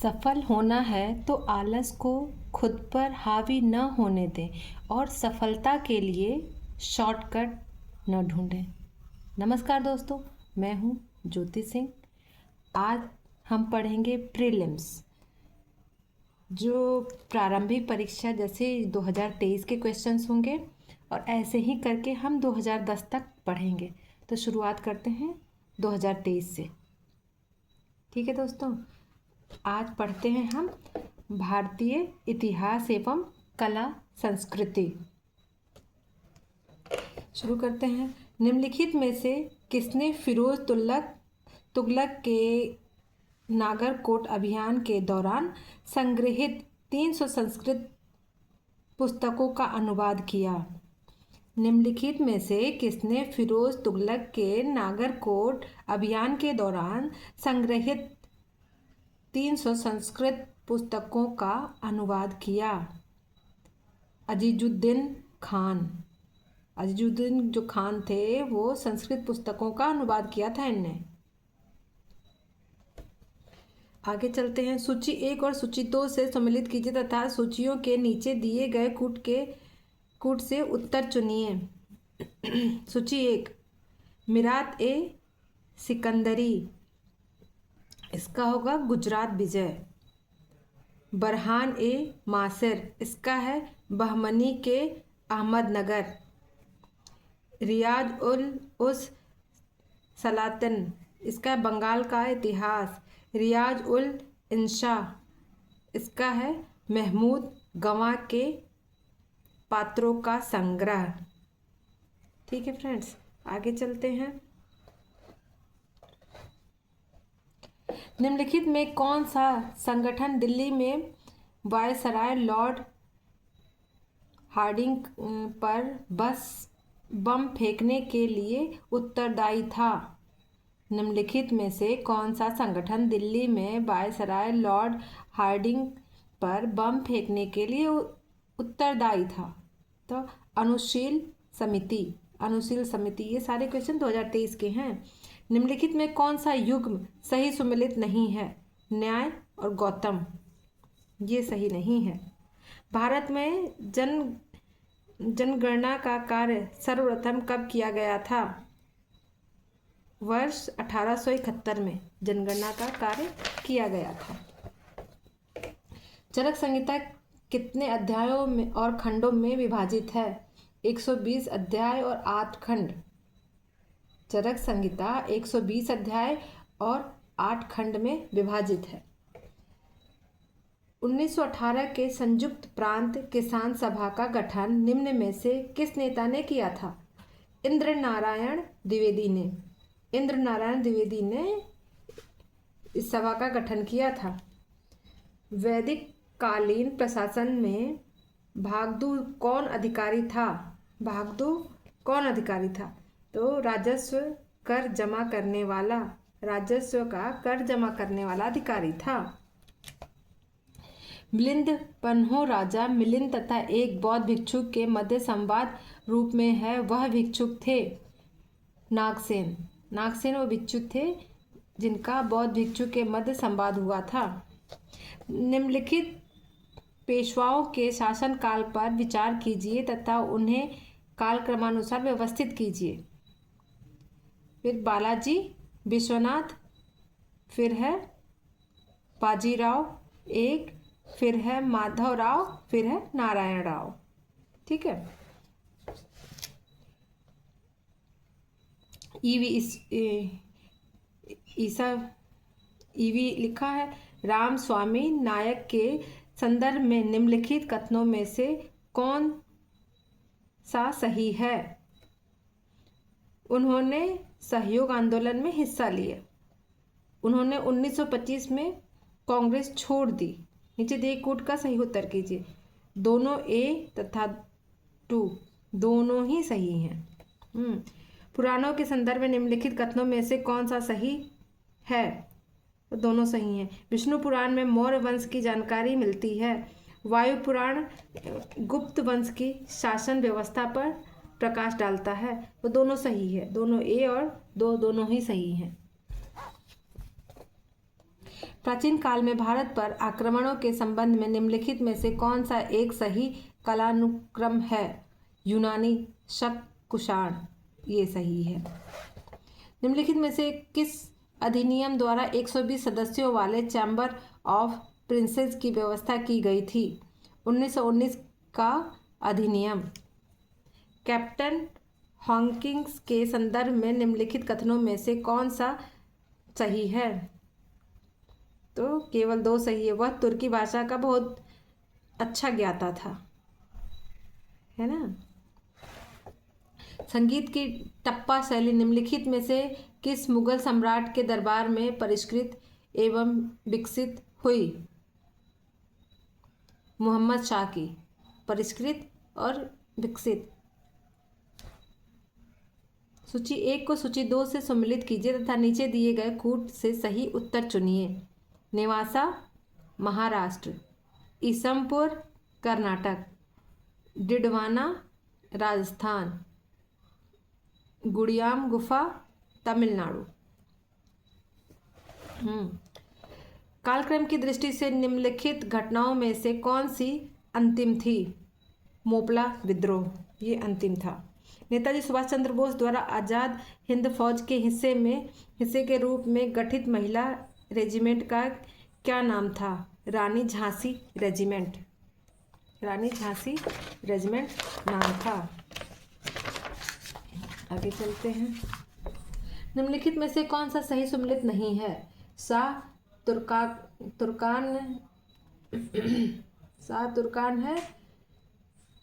सफल होना है तो आलस को खुद पर हावी न होने दें और सफलता के लिए शॉर्टकट न ढूंढें। नमस्कार दोस्तों, मैं हूँ ज्योति सिंह। आज हम पढ़ेंगे प्रीलिम्स, जो प्रारंभिक परीक्षा जैसे 2023 के क्वेश्चंस होंगे और ऐसे ही करके हम 2010 तक पढ़ेंगे। तो शुरुआत करते हैं 2023 से। ठीक है दोस्तों, आज पढ़ते हैं हम भारतीय इतिहास एवं कला संस्कृति। शुरू करते हैं। निम्नलिखित में से किसने फिरोज तुगलक के नागरकोट अभियान के दौरान संग्रहित 300 संस्कृत पुस्तकों का अनुवाद किया? निम्नलिखित में से किसने फिरोज तुगलक के नागरकोट अभियान के दौरान संग्रहित 300 संस्कृत पुस्तकों का अनुवाद किया? अजीजुद्दीन खान। अजीजुद्दीन जो खान थे वो संस्कृत पुस्तकों का अनुवाद किया था इनने। आगे चलते हैं। सूची 1 और सूची 2 से सम्मिलित कीजिए तथा सूचियों के नीचे दिए गए कूट से उत्तर चुनिए। सूची 1, मिरात ए सिकंदरी, इसका होगा गुजरात विजय। बरहान ए मासिर, इसका है बहमनी के अहमदनगर। रियाज उल सलातिन, इसका है बंगाल का इतिहास। रियाज उल इंशा, इसका है महमूद गवां के पात्रों का संग्रह। ठीक है फ्रेंड्स, आगे चलते हैं। निम्नलिखित में कौन सा संगठन दिल्ली में वायसराय लॉर्ड हार्डिंग पर बम फेंकने के लिए उत्तरदायी था? निम्नलिखित में से कौन सा संगठन दिल्ली में वायसराय लॉर्ड हार्डिंग पर बम फेंकने के लिए उत्तरदायी था? तो अनुशील समिति। ये सारे क्वेश्चन 2023 के हैं। निम्नलिखित में कौन सा युग्म सही सुमेलित नहीं है? न्याय और गौतम, ये सही नहीं है। भारत में जनगणना का कार्य सर्वप्रथम कब किया गया था? वर्ष 1871 में जनगणना का कार्य किया गया था। चरक संहिता कितने अध्यायों में और खंडों में विभाजित है? 120 अध्याय और 8 खंड। चरक संहिता 120 अध्याय और 8 खंड में विभाजित है। 1918 के संयुक्त प्रांत किसान सभा का गठन निम्न में से किस नेता ने किया था? इंद्र नारायण द्विवेदी ने इस सभा का गठन किया था। वैदिक कालीन प्रशासन में भागदू कौन अधिकारी था? तो राजस्व का कर जमा करने वाला अधिकारी था। मिलिंद पन्हो राजा मिलिंद तथा एक बौद्ध भिक्षुक के मध्य संवाद रूप में है, वह भिक्षुक थे नागसेन वो भिक्षुक थे जिनका बौद्ध भिक्षुक के मध्य संवाद हुआ था। निम्नलिखित पेशवाओं के शासनकाल पर विचार कीजिए तथा उन्हें कालक्रमानुसार व्यवस्थित कीजिए। फिर बालाजी, विश्वनाथ, फिर है बाजीराव एक, फिर है माधवराव, फिर है नारायण राव। ठीक है। ईवी लिखा है। राम स्वामी नायक के संदर्भ में निम्नलिखित कथनों में से कौन सा सही है? उन्होंने सहयोग आंदोलन में हिस्सा लिया। उन्होंने 1925 में कांग्रेस छोड़ दी। नीचे दिए कूट का सही उत्तर कीजिए। दोनों ए तथा 2 दोनों ही सही हैं। पुराणों के संदर्भ में निम्नलिखित कथनों में से कौन सा सही है? तो दोनों सही हैं। विष्णु पुराण में मौर्य वंश की जानकारी मिलती है। वायु पुराण गुप्त वंश की शासन व्यवस्था पर प्रकाश डालता है। वो दोनों सही है। दोनों ए और 2 दोनों ही सही हैं। प्राचीन काल में भारत पर आक्रमणों के संबंध में निम्नलिखित में से कौन सा एक सही कालानुक्रम है? यूनानी, शक, कुषाण। ये सही है। निम्नलिखित में से किस अधिनियम द्वारा 120 सदस्यों वाले चैम्बर ऑफ प्रिंसेस की व्यवस्था की गई थी? 1919 का अधिनियम। कैप्टन हॉकिंस के संदर्भ में निम्नलिखित कथनों में से कौन सा सही है? तो केवल 2 सही है। वह तुर्की भाषा का बहुत अच्छा ज्ञाता था, है ना। संगीत की टप्पा शैली निम्नलिखित में से किस मुगल सम्राट के दरबार में परिष्कृत एवं विकसित हुई? मोहम्मद शाह की। परिष्कृत और विकसित। सूची 1 को सूची 2 से सम्मिलित कीजिए तथा नीचे दिए गए कूट से सही उत्तर चुनिए। नेवासा, महाराष्ट्र। ईसमपुर, कर्नाटक। डिडवाना, राजस्थान। गुड़ियाम गुफा, तमिलनाडु। कालक्रम की दृष्टि से निम्नलिखित घटनाओं में से कौन सी अंतिम थी? मोपला विद्रोह, ये अंतिम था। नेताजी सुभाष चंद्र बोस द्वारा आज़ाद हिंद फौज के हिस्से के रूप में गठित महिला रेजिमेंट का क्या नाम था? रानी झांसी रेजिमेंट। रानी झांसी रेजिमेंट नाम था। आगे चलते हैं। निम्नलिखित में से कौन सा सही सम्मिलित नहीं है? शाह तुर्कान है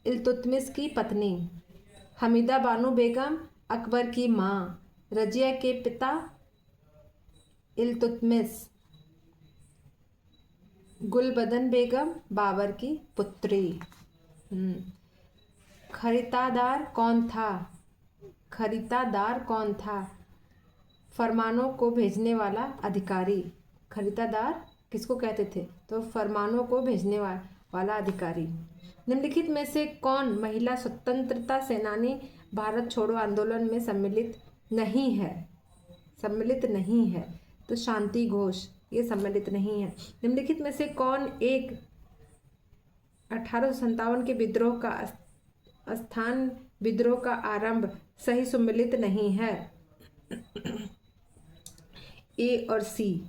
इल्तुतमिश की पत्नी। हमीदा बानो बेगम अकबर की माँ। रजिया के पिता इल्तुतमिश। गुलबदन बेगम बाबर की पुत्री। खरीदादार कौन था? खरीदादार कौन था? फरमानों को भेजने वाला अधिकारी। खरीदादार किसको कहते थे? तो फरमानों को भेजने वाला अधिकारी। निम्नलिखित में से कौन महिला स्वतंत्रता सेनानी भारत छोड़ो आंदोलन में सम्मिलित नहीं है? सम्मिलित नहीं है तो शांति घोष, ये सम्मिलित नहीं है। निम्नलिखित में से कौन एक 1857 के विद्रोह का स्थान विद्रोह का आरंभ सही सम्मिलित नहीं है? ए और सी।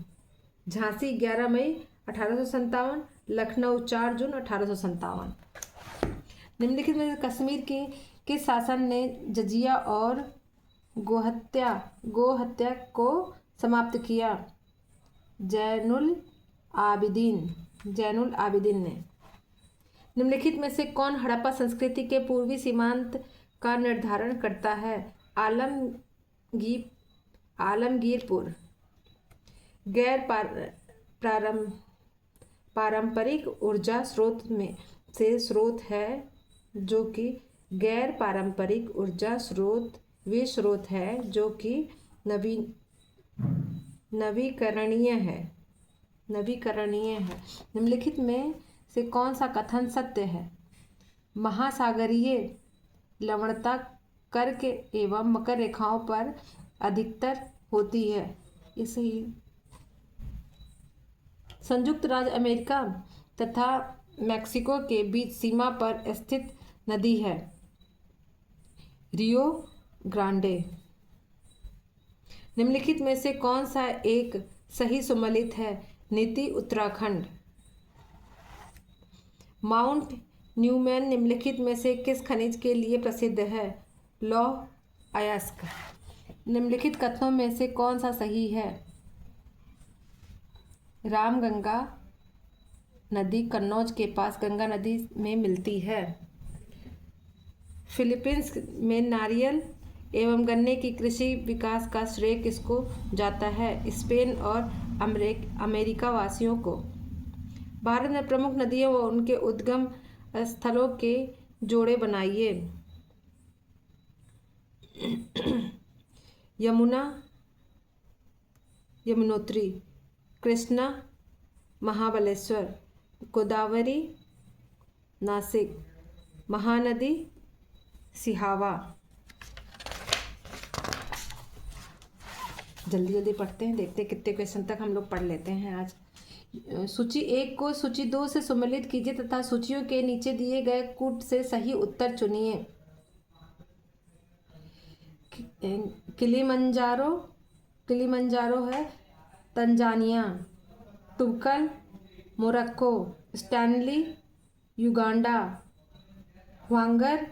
झांसी 11 मई 1857, लखनऊ 4 जून 1857। निम्नलिखित में से कश्मीर के किस शासन ने जजिया और गोहत्या को समाप्त किया? जैनुल आबिदीन ने। निम्नलिखित में से कौन हड़प्पा संस्कृति के पूर्वी सीमांत का निर्धारण करता है? आलमगीरपुर। गैर पारंपरिक ऊर्जा स्रोत में से स्रोत है जो कि गैर पारंपरिक ऊर्जा स्रोत वे स्रोत है जो कि नवीकरणीय है। निम्नलिखित में से कौन सा कथन सत्य है? महासागरीय लवणता कर्क एवं मकर रेखाओं पर अधिकतर होती है। इसे संयुक्त राज्य अमेरिका तथा मैक्सिको के बीच सीमा पर स्थित नदी है। Rio Grande. निम्नलिखित में से कौन सा एक सही सम्मिलित है? नीति उत्तराखंड। माउंट न्यूमैन निम्नलिखित में से किस खनिज के लिए प्रसिद्ध है? लौह अयस्क। निम्नलिखित कथनों में से कौन सा सही है? रामगंगा नदी कन्नौज के पास गंगा नदी में मिलती है। फिलीपींस में नारियल एवं गन्ने की कृषि विकास का श्रेय किसको जाता है? स्पेन और अमेरिका वासियों को। भारत में प्रमुख नदियों व उनके उद्गम स्थलों के जोड़े बनाइए। यमुना, यमुनोत्री। कृष्णा, महाबलेश्वर। गोदावरी, नासिक। महानदी, सिहावा। जल्दी जल्दी पढ़ते हैं, देखते हैं कितने क्वेश्चन तक हम लोग पढ़ लेते हैं आज। सूची 1 को सूची 2 से सम्मिलित कीजिए तथा सूचियों के नीचे दिए गए कूट से सही उत्तर चुनिए। किलिमंजारो किलिमंजारो है Tanzania, Toubkal Morocco, Stanley Uganda, ह्वांगर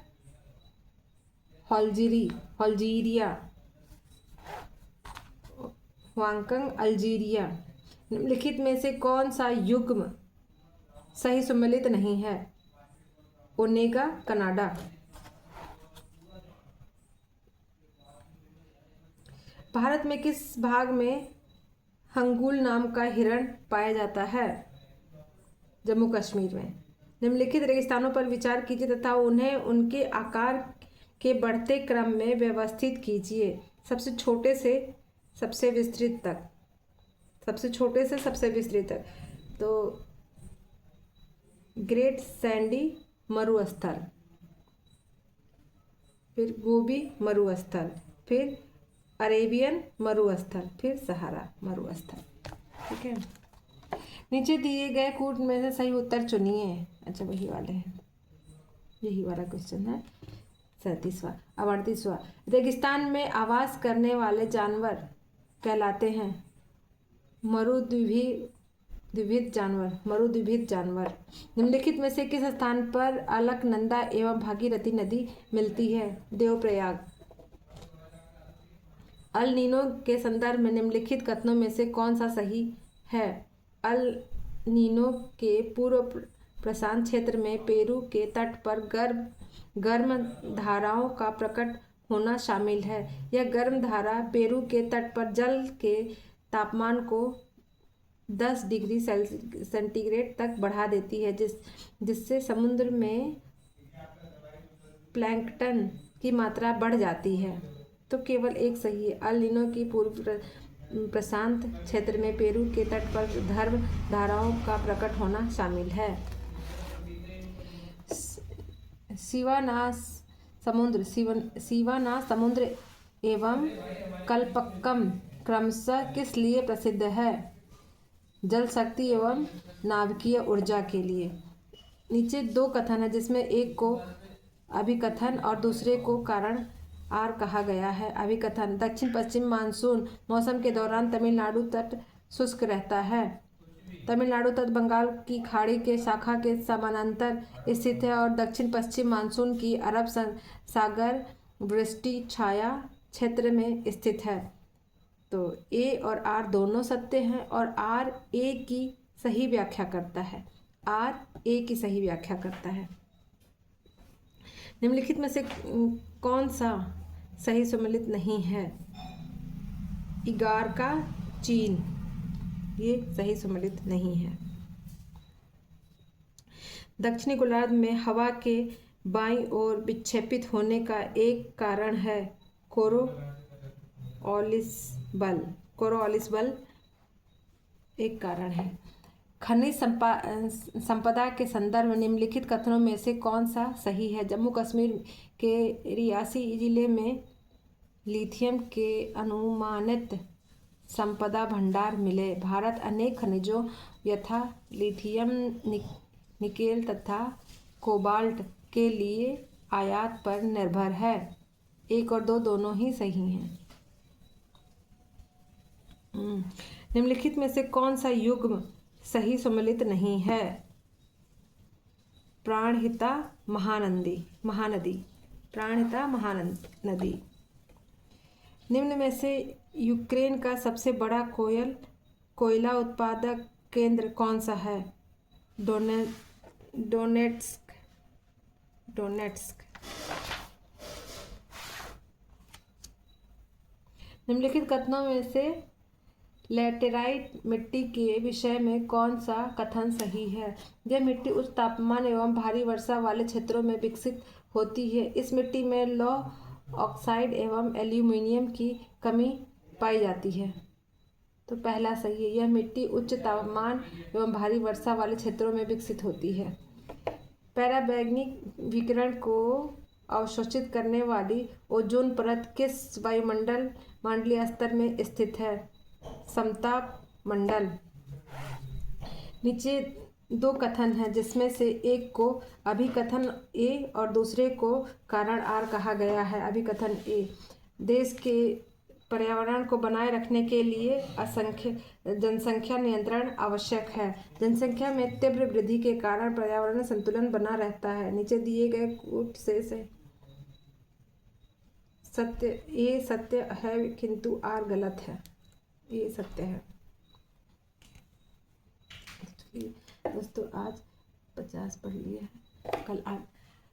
अल्जीरिया, ह्वांकंग अल्जीरिया। निम्नलिखित में से कौन सा युग्म सही सम्मिलित नहीं है? Onega Canada. भारत में किस भाग में हंगुल नाम का हिरण पाया जाता है? जम्मू कश्मीर में। निम्नलिखित रेगिस्तानों पर विचार कीजिए तथा उन्हें उनके आकार के बढ़ते क्रम में व्यवस्थित कीजिए, सबसे छोटे से सबसे विस्तृत तक। सबसे छोटे से सबसे विस्तृत तक। तो ग्रेट सैंडी मरुस्थल, फिर गोबी मरुस्थल, फिर अरेबियन मरुस्थल, फिर सहारा मरुस्थल। ठीक है। नीचे दिए गए कूट में से सही उत्तर चुनिए। अच्छा, वही वाले हैं, यही वाला क्वेश्चन है। 37वां। अब 38वां। रेगिस्तान में आवास करने वाले जानवर कहलाते हैं मरुद्विविद जानवर। निम्नलिखित में से किस स्थान पर अलकनंदा एवं भागीरथी नदी मिलती है? देवप्रयाग। अल नीनो के संदर्भ में निम्नलिखित कथनों में से कौन सा सही है? अल नीनो के पूर्व प्रशांत क्षेत्र में पेरू के तट पर गर्म धाराओं का प्रकट होना शामिल है। यह गर्म धारा पेरू के तट पर जल के तापमान को 10 डिग्री सेंटीग्रेड तक बढ़ा देती है, जिससे समुद्र में प्लैंकटन की मात्रा बढ़ जाती है। तो केवल एक सही है। अल नीनो की पूर्व प्रशांत क्षेत्र में पेरू के तट पर गर्म धाराओं का प्रकट होना शामिल है। शिवानास समुद्र एवं कल्पक्कम क्रमशः किस लिए प्रसिद्ध है? जल शक्ति एवं नाभिकीय ऊर्जा के लिए। नीचे 2 कथन है, जिसमें एक को अभिकथन और दूसरे को कारण आर कहा गया है। अभिकथन: दक्षिण पश्चिम मानसून मौसम के दौरान तमिलनाडु तट शुष्क रहता है। तमिलनाडु तट बंगाल की खाड़ी के शाखा के समानांतर स्थित है और दक्षिण पश्चिम मानसून की अरब सागर वृष्टि छाया क्षेत्र में स्थित है। तो ए और आर दोनों सत्य हैं और आर ए की सही व्याख्या करता है। आर ए की सही व्याख्या करता है। निम्नलिखित में से कौन सा सही सम्मिलित नहीं है? इगारका चीन, ये सही सम्मिलित नहीं है। दक्षिणी गोलार्ध में हवा के बाईं ओर विक्षेपित होने का एक कारण है कोरोलिस बल एक कारण है। खनिज संपदा के संदर्भ में निम्नलिखित कथनों में से कौन सा सही है? जम्मू कश्मीर के रियासी जिले में लिथियम के अनुमानित संपदा भंडार मिले। भारत अनेक खनिजों यथा लिथियम, निकेल तथा कोबाल्ट के लिए आयात पर निर्भर है। 1 और 2 दोनों ही सही हैं। निम्नलिखित में से कौन सा युग्म सही सम्मिलित नहीं है? प्राणहिता महानदी। निम्न में से यूक्रेन का सबसे बड़ा कोयला उत्पादक केंद्र कौन सा है? डोनेट्स्क। निम्नलिखित कथनों में से लैटेराइट मिट्टी के विषय में कौन सा कथन सही है? यह मिट्टी उच्च तापमान एवं भारी वर्षा वाले क्षेत्रों में विकसित होती है। इस मिट्टी में लौह ऑक्साइड एवं एल्यूमीनियम की कमी पाई जाती है। तो पहला सही है, यह मिट्टी उच्च तापमान एवं भारी वर्षा वाले क्षेत्रों में विकसित होती है। पराबैंगनी विकिरण को अवशोषित करने वाली ओजोन परत किस वायुमंडलीय स्तर में स्थित है? समताप मंडल। नीचे दो कथन हैं जिसमें से एक को अभिकथन ए और दूसरे को कारण आर कहा गया है। अभिकथन ए, देश के पर्यावरण को बनाए रखने के लिए जनसंख्या नियंत्रण आवश्यक है। जनसंख्या में तीव्र वृद्धि के कारण पर्यावरण संतुलन बना रहता है। नीचे दिए गए कोट से सत्य, ये सत्य है किंतु आर गलत है, ये सत्य है। दोस्तों आज 50 पढ़ लिए हैं, कल आज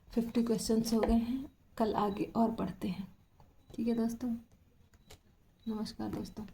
50 क्वेश्चंस हो गए हैं, कल आगे और पढ़ते हैं। ठीक है दोस्तों, नमस्कार दोस्तों।